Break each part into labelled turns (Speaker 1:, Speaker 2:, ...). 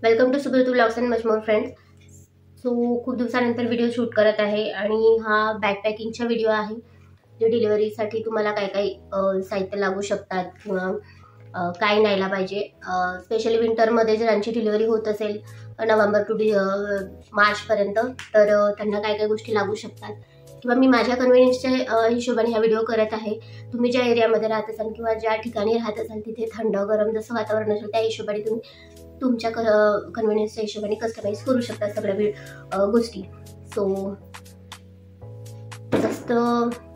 Speaker 1: Welcome to Subrata vlogs and much more friends. So खूप दिवसानंतर video shoot करत आहे आणि हा बॅकपॅकिंगचा व्हिडिओ आहे. जे डिलिव्हरीसाठी तुम्हाला काय काय साहित्य लागू शकतात किंवा काय न्यायला पाहिजे. स्पेशली विंटरमध्ये जर यांची डिलिव्हरी होत असेल नोव्हेंबर टू मार्चपर्यंत, तर त्यांना काय काय गोष्टी लागू शकतात किंवा मी माझ्या कन्व्हिनियन्सच्या हिशोबाने हा व्हिडिओ करत आहे. तुम्ही ज्या एरियामध्ये राहत असाल किंवा ज्या ठिकाणी राहत असाल तिथे थंड गरम जसं वातावरण असेल त्या हिशोबाने तुम्ही तुमच्या कन्व्हिनियन्सच्या हिशोबाने कस्टमाइज करू शकता सगळ्या गोष्टी. सो जास्त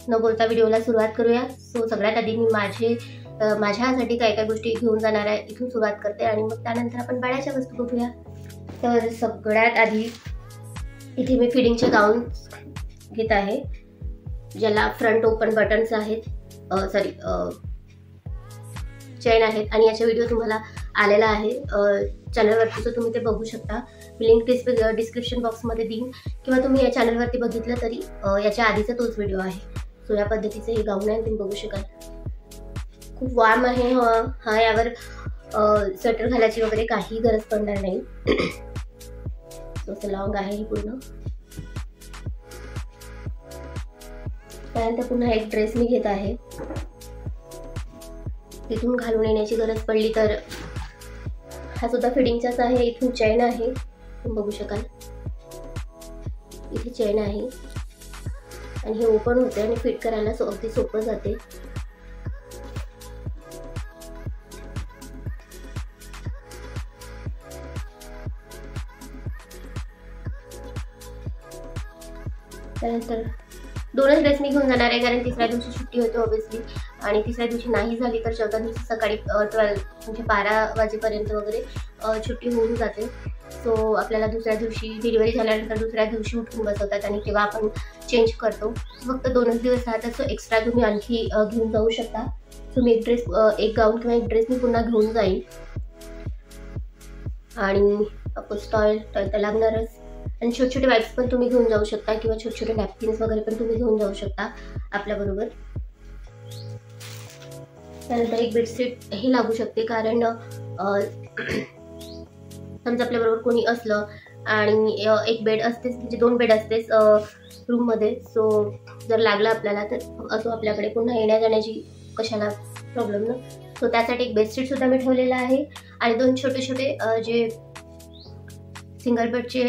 Speaker 1: न बोलता व्हिडिओला सुरुवात करूया. सो सगळ्यात आधी मी माझ्यासाठी काय काय गोष्टी घेऊन जाणार आहे इथून सुरुवात करते आणि मग त्यानंतर आपण बाळाच्या वस्तू बघूया. तर सगळ्यात आधी इथे मी फिडिंगचे गाऊन घेत आहे, ज्याला फ्रंट ओपन बटन्स आहेत, चेन आहेत आणि याचा व्हिडिओ तुम्हाला आलेला आहे चॅनलवरती, तर तुम्ही ते बघू शकता. मी लिंक डिस्क्रिप्शन बॉक्समध्ये देईन किंवा तुम्ही या चॅनलवरती बघितलं तरी याच्या आधीचा तोच व्हिडिओ आहे. सो या पद्धतीचं हे गाऊन आहे, तुम्ही बघू शकाल. खूप वार्म आहे हा. यावर स्वेटर घालायची वगैरे काही गरज पडणार नाही. असं लॉंग आहे ही पूर्ण. त्यानंतर पुन्हा एक ड्रेस मी घेत आहे. तिथून घालून येण्याची गरज पडली तर हा सुद्धा फिडिंगचाच आहे. इथून चेन आहे, तुम्ही बघू शकाल. इथे चेन आहे आणि हे ओपन होते आणि फिट करायला अगदी सोपं जाते. त्यानंतर दोनच ड्रेस मी घेऊन जाणार आहे, कारण तिसऱ्या दिवशी सुट्टी होते ऑब्व्हियसली, आणि तिसऱ्या दिवशी नाही झाली तर चौथ्या दिवशी सकाळी 12 वाजेपर्यंत वगैरे सुट्टी होऊन जाते. सो आपल्याला दुसऱ्या दिवशी डिलिव्हरी झाल्यानंतर दुसऱ्या दिवशी उठून बसवतात आणि तेव्हा आपण चेंज करतो. फक्त 2च दिवस राहतात. सो एक्स्ट्रा तुम्ही आणखी घेऊन जाऊ शकता. तुम्ही एक गाऊन किंवा एक ड्रेस मी पुन्हा घेऊन जाईल आणि ऑफकोर्स टॉयल तर लागणारच. आणि छोटे छोटे वाईप्स पण तुम्ही घेऊन जाऊ शकता किंवा छोटे छोटे नॅपकिन्स वगैरे पण तुम्ही घेऊन जाऊ शकता आपल्याबरोबर. त्यानंतर एक बेडशीट ही लागू शकते, कारण समजा आपल्याबरोबर कोणी असलं आणि एक बेड असतेच, म्हणजे 2 बेड असतेच रूममध्ये. सो जर लागलं आपल्याला तर असो आपल्याकडे पुन्हा येण्या जाण्याची कशाला प्रॉब्लेम ना. सो त्यासाठी एक बेडशीटसुद्धा मी ठेवलेला आहे आणि 2 छोटे छोटे जे सिंगल बेडचे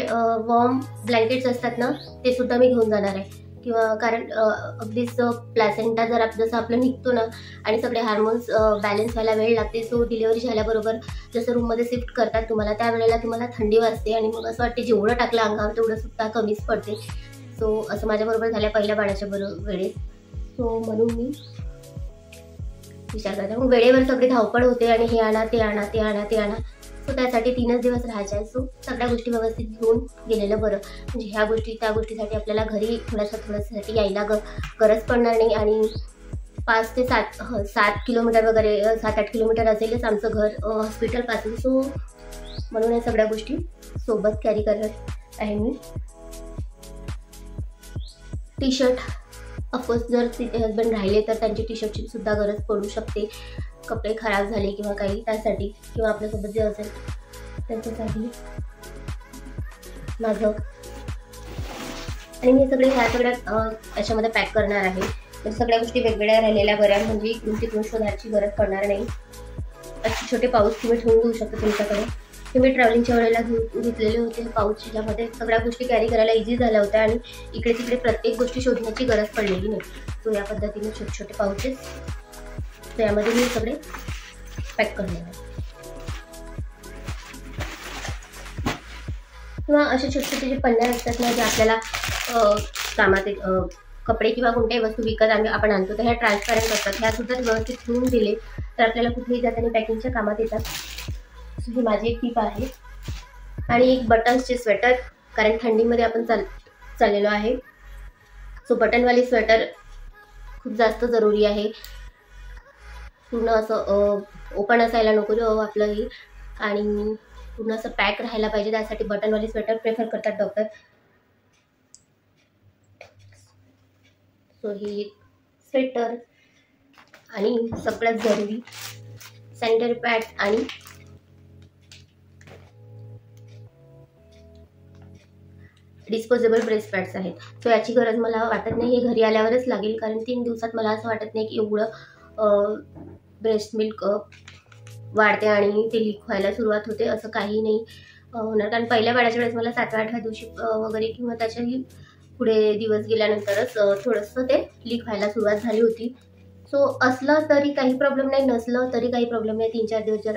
Speaker 1: वॉर्म ब्लँकेट्स असतात ना, ते सुद्धा मी घेऊन जाणार आहे. किंवा कारण अगदीच प्लॅसेंटा जसं आपलं निघतो ना आणि सगळे हार्मोन्स बॅलन्स व्हायला वेळ लागते. सो डिलिव्हरी झाल्याबरोबर जसं रूममध्ये शिफ्ट करतात तुम्हाला, त्यावेळेला तुम्हाला थंडी वाजते आणि मग असं वाटते जेवढं टाकलं अंगावर तेवढं सुद्धा कमीच पडते. सो असं माझ्याबरोबर झालं पहिल्या बाळाच्या वेळेस. सो म्हणून मी विचार करते, मग वेळेवर सगळी धावपळ होते आणि हे आणा ते आणा ते आणा ते आणा. सो त्यासाठी 3च दिवस राहायचे आहे. सो सगळ्या गोष्टी व्यवस्थित घेऊन गेलेलं बरं, म्हणजे ह्या गोष्टी त्या गोष्टीसाठी आपल्याला घरी थोड्यासाठी यायला गरज पडणार नाही. आणि 5 ते 7 किलोमीटर वगैरे 7-8 किलोमीटर असेलच आमचं घर हॉस्पिटलपासून. सो म्हणून या सगळ्या गोष्टी सोबत कॅरी करत आहे मी. टी शर्ट ऑफकोर्स जर तिथे हजबंड राहिले तर त्यांची टी शर्टची सुद्धा गरज पडू शकते. कपडे खराब झाले किंवा काही त्यासाठी, किंवा आपल्यासोबत जे असेल त्याच्यासाठी माझं. आणि मी सगळे ह्या सगळ्या याच्यामध्ये पॅक करणार आहे. तर सगळ्या गोष्टी वेगवेगळ्या राहिलेल्या बऱ्या, म्हणजे इकडून तिकडून शोधायची गरज पडणार नाही. असे छोटे पाऊच तुम्ही ठेवून देऊ शकता तुमच्याकडे. ते मी ट्रॅव्हलिंगच्या वेळेला घेतलेले होते पाऊच, ज्यामध्ये सगळ्या गोष्टी कॅरी करायला इझी झाल्या होत्या आणि इकडे तिकडे प्रत्येक गोष्टी शोधण्याची गरज पडलेली नाही. सो या पद्धतीने छोटे छोटे पाऊचेस त्यामध्ये मी सगळे पॅक करणार आहे. किंवा असे छोटे छोटे जे पन्न्या असतात ना, जे आपल्याला कामात कपडे किंवा कोणत्याही वस्तू विकत आपण आणतो, तर ह्या ट्रान्सपॅरंट असतात. ह्या सुद्धा व्यवस्थित ठेवून दिले तर आपल्याला कुठेही जाताना पॅकिंगच्या कामात येतात. सो ही माझी एक टीप आहे. आणि एक बटन्सचे स्वेटर, कारण थंडीमध्ये आपण चाललेलो आहे. सो बटनवाली स्वेटर खूप जास्त जरुरी आहे. पूर्ण असं ओपन असायला नको आपलं ही, आणि पूर्ण असं पॅक राहायला पाहिजे. त्यासाठी बटनवाली स्वेटर प्रेफर करतात डॉक्टर. सो ही स्वेटर आणि सगळ्यात जरुरी सॅनिटरी पॅड आणि डिस्पोजेबल ब्रेस्ट पॅड्स आहेत. सो याची गरज मला वाटत नाही, हे घरी आल्यावरच लागेल, कारण 3 दिवसात मला असं वाटत नाही की एवढं ब्रेस्ट मिल्क वाढते आणि ते लीक व्हायला सुरुवात होते, असं काही नाही होणार. कारण पहिल्या बाळाच्या वेळेस मला 7व्या-8व्या दिवशी वगैरे किंवा त्याच्याही पुढे दिवस गेल्यानंतरच थोडंसं ते लीक व्हायला सुरुवात झाली होती. सो असलं तरी काही प्रॉब्लेम नाही, नसलं तरी काही प्रॉब्लेम नाही. 3-4 दिवस जर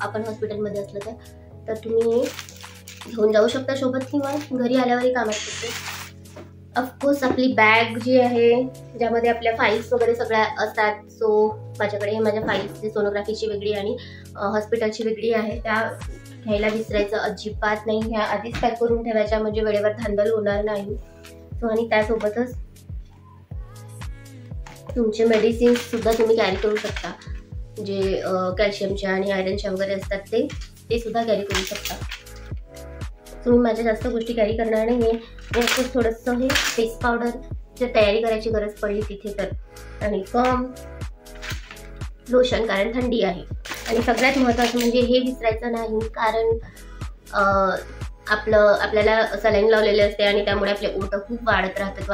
Speaker 1: आपण हॉस्पिटलमध्ये असलं तर तुम्ही घेऊन जाऊ शकता सोबत किंवा घरी आल्यावरही कामात पडते. ऑफकोर्स आपली बॅग जी आहे ज्यामध्ये आपल्या फाईल्स वगैरे सगळ्या असतात. सो माझ्याकडे हे माझ्या फाईल्स सोनोग्राफीची वेगळी आणि हॉस्पिटलची वेगळी आहे, त्या घ्यायला विसरायचं अजिबात नाही. ह्या आधीच पॅक करून ठेवायच्या, म्हणजे वेळेवर धांदल होणार नाही. सो आणि त्यासोबतच तुमचे मेडिसिन्स सुद्धा तुम्ही कॅरी करू शकता, जे कॅल्शियमच्या आणि आयरनच्या वगैरे असतात ते सुद्धा कॅरी करू शकता. तुम्ही माझ्या जास्त गोष्टी कॅरी करणार नाही आहे. ऑफकोर्स थोडंसं हे फेस पावडर जर तयारी करायची गरज पडली तिथे तर, आणि कम लोशन कारण थंडी आहे. आणि सगळ्यात महत्त्वाचं म्हणजे हे विसरायचं नाही, कारण आपल्याला सलाईन लावलेले असते आणि त्यामुळे आपले ओठ खूप वाढत राहतात,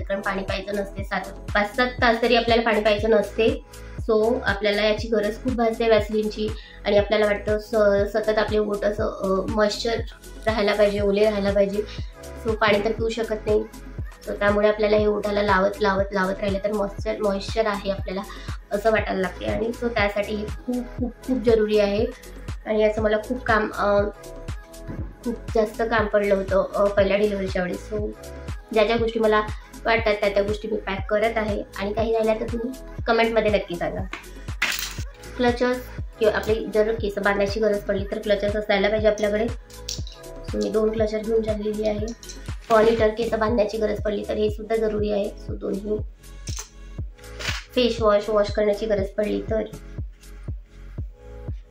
Speaker 1: कारण पाणी प्यायचं नसते. 5-7 तास तरी आपल्याला पाणी प्यायचं नसते. सो आपल्याला याची गरज खूप भासते वॅसलीनची, आणि आपल्याला वाटतं सतत आपले ओठ असं मॉइश्चर राहायला पाहिजे, ओले राहायला पाहिजे. सो पाणी तर पिऊ शकत नाही. सो त्यामुळे आपल्याला हे ओठाला लावत राहिलं तर मॉइश्चर आहे आपल्याला असं वाटायला लागते. आणि सो त्यासाठी हे खूप खूप खूप जरुरी आहे. आणि याचं मला खूप जास्त काम पडलं होतं पहिल्या डिलिव्हरीच्या वेळेस. सो ज्या गोष्टी मला वाटतात त्या गोष्टी मी पॅक करत आहे, आणि काही राहिल्या तर तुम्ही कमेंटमध्ये नक्की सांगा. क्लचर्स किंवा आपली जर केस बांधायची गरज पडली तर क्लचर्स असायला पाहिजे आपल्याकडे. मी 2 क्लचर घेऊन चाललेली आहे. पॉलिटर केस बांधण्याची गरज पडली तर हे सुद्धा जरुरी आहे. सो 2ही. फेस वॉश करण्याची गरज पडली तर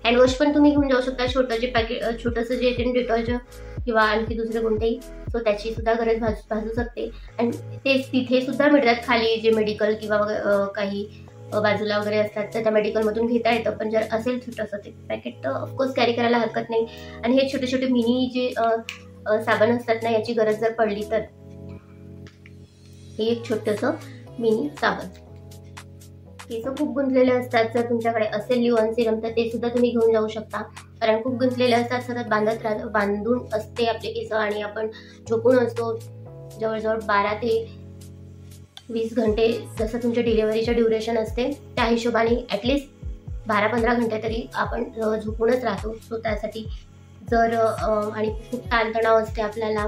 Speaker 1: हँडवॉश पण तुम्ही घेऊन जाऊ शकता. छोटंसं जे येते डेटॉलचं किंवा आणखी दुसरे कोणतेही, सो त्याची सुद्धा गरज भासू शकते. आणि तेच तिथे सुद्धा मिळतात खाली, जे मेडिकल किंवा काही बाजूला वगैरे असतात तर त्या मेडिकलमधून घेता येतं. पण जर असेल छोटंसं ते पॅकेट तर ऑफकोर्स कॅरी करायला हरकत नाही. आणि हे छोटे छोटे मिनी जे साबण असतात ना, याची गरज जर पडली तर हे एक छोटंसं मिनी साबण. केस खूप गुंतलेले असतात, जर तुमच्याकडे असेल लिओन सिरम तर ते सुद्धा तुम्ही घेऊन जाऊ शकता, कारण खूप गुंतलेले असतात, सतत बांधून असते आपले केस, आणि आपण झोपून असतो जवळजवळ 12 ते 20 घंटे, जसं तुमच्या डिलिव्हरीचं ड्युरेशन असते त्या हिशोबाने ॲटलिस्ट 12-15 घंटे तरी आपण झोपूनच राहतो. सो त्यासाठी जर आणि खूप ताणतणाव असते आपल्याला,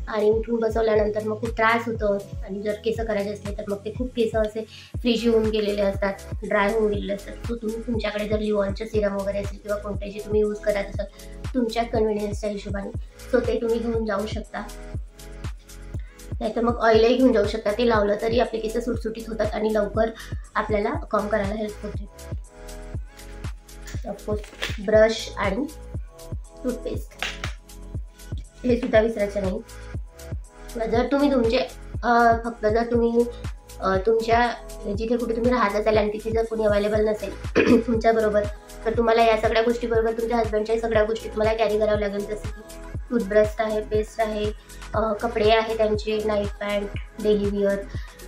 Speaker 1: आणि उठून बसवल्यानंतर मग खूप त्रास होतो. आणि जर केस करायचे असले तर मग ते खूप केस असे फ्रीज होऊन गेलेले असतात, ड्राय होऊन गेलेले असतात. सो तुम्ही तुमच्याकडे जर लिओनचे सिरम वगैरे असेल किंवा कोणते जे तुम्ही यूज करत असाल तुमच्या कन्व्हिनियन्सच्या हिशोबाने, सो ते तुम्ही घेऊन जाऊ शकता. नाहीतर मग ऑइलही घेऊन जाऊ शकता. ते लावलं तरी आपले केस सुटसुटीत होतात आणि लवकर आपल्याला कॉम्ब करायला हेल्प होते. ऑफकोर्स ब्रश आणि टूथपेस्ट हे सुद्धा विसरायचं नाही. जर तुम्ही फक्त जर तुम्ही तुमच्या जिथे कुठे तुम्ही राहत असाल आणि तिथे जर कोणी अवेलेबल नसेल तुमच्याबरोबर, तर तुम्हाला या सगळ्या गोष्टीबरोबर तुमच्या हस्बंडच्या सगळ्या गोष्टी तुम्हाला कॅरी करावं लागेल. जसं की टूथब्रश आहे, पेस्ट आहे, कपडे आहे त्यांचे, नाईट पॅन्ट, डेली विअर,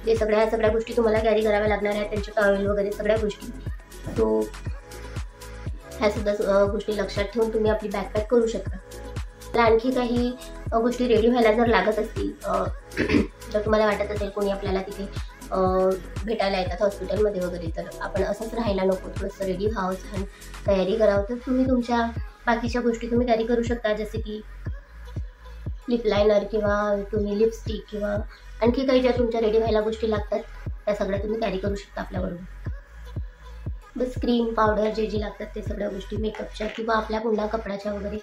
Speaker 1: जे ह्या सगळ्या गोष्टी तुम्हाला कॅरी कराव्या लागणार आहेत, त्यांचे टॉवेल वगैरे सगळ्या गोष्टी. सो ह्या सुद्धा गोष्टी लक्षात ठेवून तुम्ही आपली बॅकपॅक करू शकता. आणखी काही गोष्टी रेडी व्हायला जर लागत असतील, जर तुम्हाला वाटत असेल कोणी आपल्याला तिथे भेटायला येतात हॉस्पिटलमध्ये वगैरे, तर आपण असंच राहायला नको, थोडंसं रेडी व्हावं, छान तयारी करावं. तर तुम्ही तुमच्या बाकीच्या गोष्टी तुम्ही कॅरी करू शकता, जसे की लिप लायनर किंवा तुम्ही लिपस्टिक किंवा आणखी काही ज्या तुमच्या रेडी व्हायला गोष्टी लागतात त्या सगळ्या तुम्ही कॅरी करू शकता आपल्याबरोबर. बस क्रीम, पावडर जे लागतात ते सगळ्या गोष्टी, मेकअपच्या किंवा आपल्या पुन्हा कपड्याच्या वगैरे,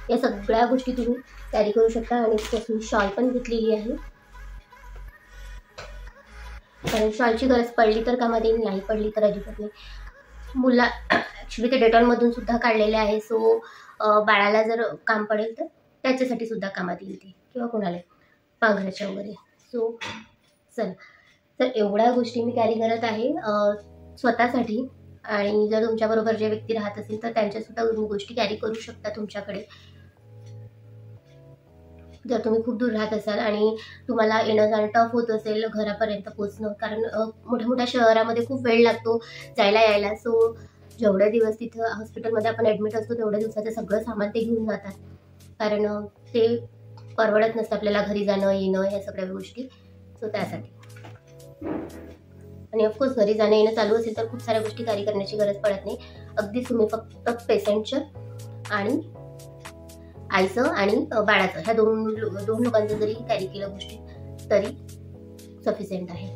Speaker 1: या सगळ्या गोष्टी तुम्ही कॅरी करू शकता. आणि त्यातून शॉल पण घेतलेली आहे, कारण शॉलची गरज पडली तर कामात येईल, नाही पडली तर अजिबात नाही. मुला ॲक्च्युली ते डेटॉलमधून सुद्धा काढलेले आहे. सो बाळाला जर काम पडेल तर त्याच्यासाठी सुद्धा कामात येईल ते, किंवा कोणाला पांघराच्या वगैरे. सो चल, तर एवढ्या गोष्टी मी कॅरी करत आहे स्वतःसाठी. आणि जर तुमच्याबरोबर जे व्यक्ती राहत असेल तर त्यांच्यासुद्धा गोष्टी कॅरी करू शकता तुमच्याकडे. जर तुम्ही खूप दूर राहत असाल आणि तुम्हाला येणं जाणं टफ होत असेल घरापर्यंत पोचणं, कारण मोठ्या मोठ्या शहरामध्ये खूप वेळ लागतो जायला यायला, सो जेवढे दिवस तिथं हॉस्पिटलमध्ये आपण ॲडमिट असतो तेवढ्या दिवसाचं सगळं सामान ते घेऊन जातात, कारण ते परवडत नसतं आपल्याला घरी जाणं येणं ह्या सगळ्या गोष्टी. सो त्यासाठी, आणि ऑफकोर्स घरी जाणं येणं चालू असेल तर खूप साऱ्या गोष्टी कॅरी करण्याची गरज पडत नाही. अगदी तुम्ही फक्त पेशंटचं आणि आईचं आणि बाळाचं ह्या दोन लोकांचं जरी कॅरी केलं गोष्टी तरी सफिशियंट आहे.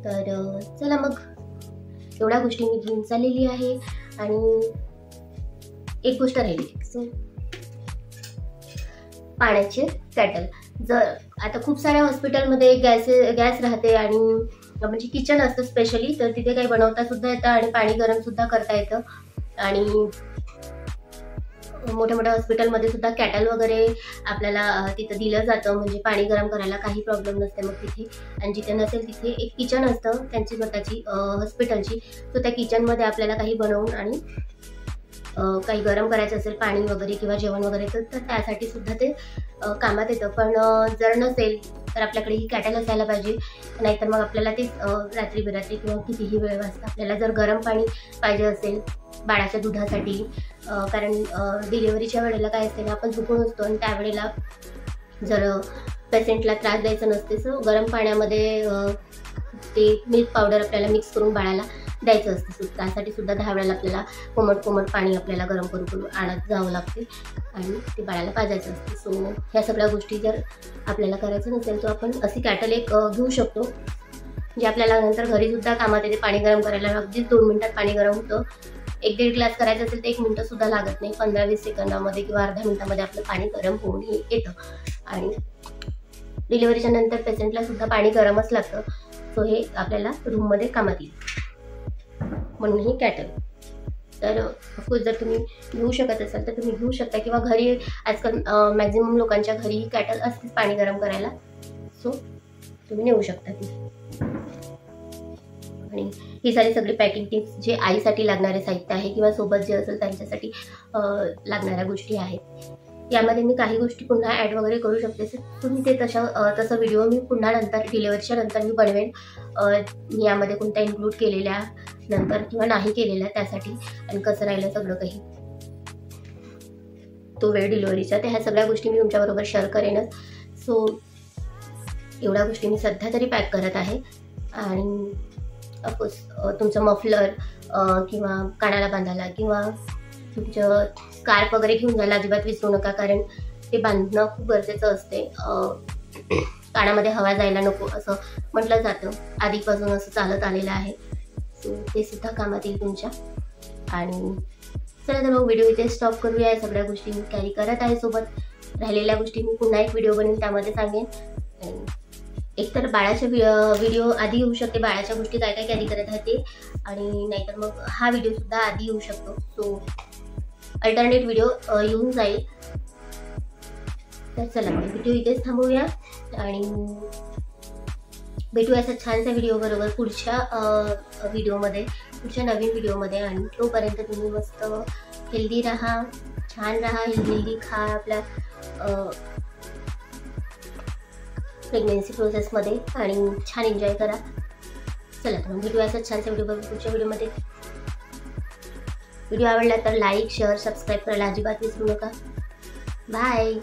Speaker 1: तर चला मग, एवढ्या गोष्टी मी घेऊन चाललेली आहे. आणि एक गोष्ट राहिली, सो पाण्याचे कॅटल. जर आता खूप साऱ्या हॉस्पिटलमध्ये गॅस राहते आणि म्हणजे किचन असतं स्पेशली, तर तिथे काही बनवता सुद्धा येतं आणि पाणी गरम सुद्धा करता येतं. आणि मोठ्या मोठ्या हॉस्पिटलमध्ये सुद्धा कॅटल वगैरे आपल्याला तिथं दिलं जातं, म्हणजे पाणी गरम करायला काही प्रॉब्लेम नसते मग तिथे. आणि जिथे नसेल तिथे एक किचन असतं त्यांची स्वतःची हॉस्पिटलची, तर त्या किचनमध्ये आपल्याला काही बनवून आणि काही गरम करायचं असेल पाणी वगैरे किंवा जेवण वगैरे तर त्यासाठी सुद्धा ते कामात येतं. पण जर नसेल तर आपल्याकडे ही कॅटल असायला पाहिजे, नाहीतर मग आपल्याला ते रात्री बिरात्री किंवा कितीही वेळ वाजता आपल्याला जर गरम पाणी पाहिजे असेल बाळाच्या दुधासाठी, कारण डिलिव्हरीच्या वेळेला काय असते ना, आपण झोपून असतो आणि त्यावेळेला जर पेशंटला त्रास द्यायचा नसते, सो गरम पाण्यामध्ये ते मिल्क पावडर आपल्याला मिक्स करून बाळाला द्यायचं असतं. त्यासाठी सुद्धा 10 वेळेला आपल्याला कोमट पाणी आपल्याला गरम करून आणत जावं लागते आणि ते बाळाला पाजायचं असतं. सो ह्या सगळ्या गोष्टी जर आपल्याला करायचं नसेल तर आपण अशी कॅटल एक घेऊ शकतो, जे आपल्याला नंतर घरीसुद्धा कामात येते. पाणी गरम करायला अगदीच 2 मिनिटात पाणी गरम होतं. 1-1.5 ग्लास करायचं असेल तर 1 मिनिटं सुद्धा लागत नाही, 15-20 सेकंदामध्ये किंवा अर्ध्या मिनिटामध्ये आपलं पाणी गरम होऊन येतं. आणि डिलिव्हरीच्या नंतर पेशंटला सुद्धा पाणी गरमच लागतं, सो हे आपल्याला रूममध्ये कामात येईल, म्हणून ही कॅटल. तर ऑफकोर्स जर तुम्ही घेऊ शकत असाल तर तुम्ही घेऊ शकता, किंवा घरी आजकाल मॅक्झिमम लोकांच्या घरी ही कॅटल असतेच पाणी गरम करायला, सो तुम्ही नेऊ शकता ती. आणि ही सगळी पॅकिंग टिप्स जे आईसाठी लागणारे साहित्य आहे किंवा सोबत जे असेल त्यांच्यासाठी लागणाऱ्या गोष्टी आहेत. यामध्ये मी काही गोष्टी पुन्हा ॲड वगैरे करू शकते, तुम्ही ते तसं व्हिडिओ मी पुन्हा नंतर डिलिव्हरीच्या नंतर मी बनवेन, मी यामध्ये कोणत्या इन्क्लूड केलेल्या नंतर किंवा नाही केलेल्या त्यासाठी, आणि कसं राहिलं सगळं काही तो वेळ डिलिव्हरीचा, तर ह्या सगळ्या गोष्टी मी तुमच्याबरोबर शेअर करेनच. सो एवढ्या गोष्टी मी सध्या तरी पॅक करत आहे. आणि ऑफकोर्स तुमचं मफलर किंवा कानाला बांधायला किंवा तुमचं स्कार्फ वगैरे घेऊन जायला अजिबात विसरू नका, कारण ते बांधणं खूप गरजेचं असते. कानामध्ये हवा जायला नको असं म्हटलं जातं, आधीपासून असं चालत आलेलं आहे, सो ते सुद्धा कामात येईल तुमच्या. आणि चला तर मग व्हिडिओ इथे स्टॉप करूया. या सगळ्या गोष्टी मी कॅरी करत आहे सोबत, राहिलेल्या गोष्टी मी पुन्हा एक व्हिडिओ बनवून त्यामध्ये सांगेन. एकतर बाळाच्या व्हिडिओ आधी येऊ शकते, बाळाच्या गोष्टी काय काय कॅरी करत आहे ते, आणि नाहीतर मग हा व्हिडिओसुद्धा आधी येऊ शकतो, सो अल्टरनेट व्हिडिओ येऊन जाईल. तर चला मग व्हिडिओ इथेच थांबवूया आणि भेटूया असा छानसा व्हिडिओ बरोबर पुढच्या व्हिडिओमध्ये, पुढच्या नवीन व्हिडिओमध्ये. आणि तोपर्यंत तुम्ही मस्त हेल्दी राहा, छान राहा, हेल्दी खा आपल्या प्रेग्नेन्सी प्रोसेसमध्ये आणि छान एन्जॉय करा. चला तर भेटूया असं छानसा व्हिडिओ बघून पुढच्या व्हिडिओमध्ये. व्हिडिओ आवडला तर लाईक शेअर सबस्क्राईब करायला अजिबात विसरू नका. बाय.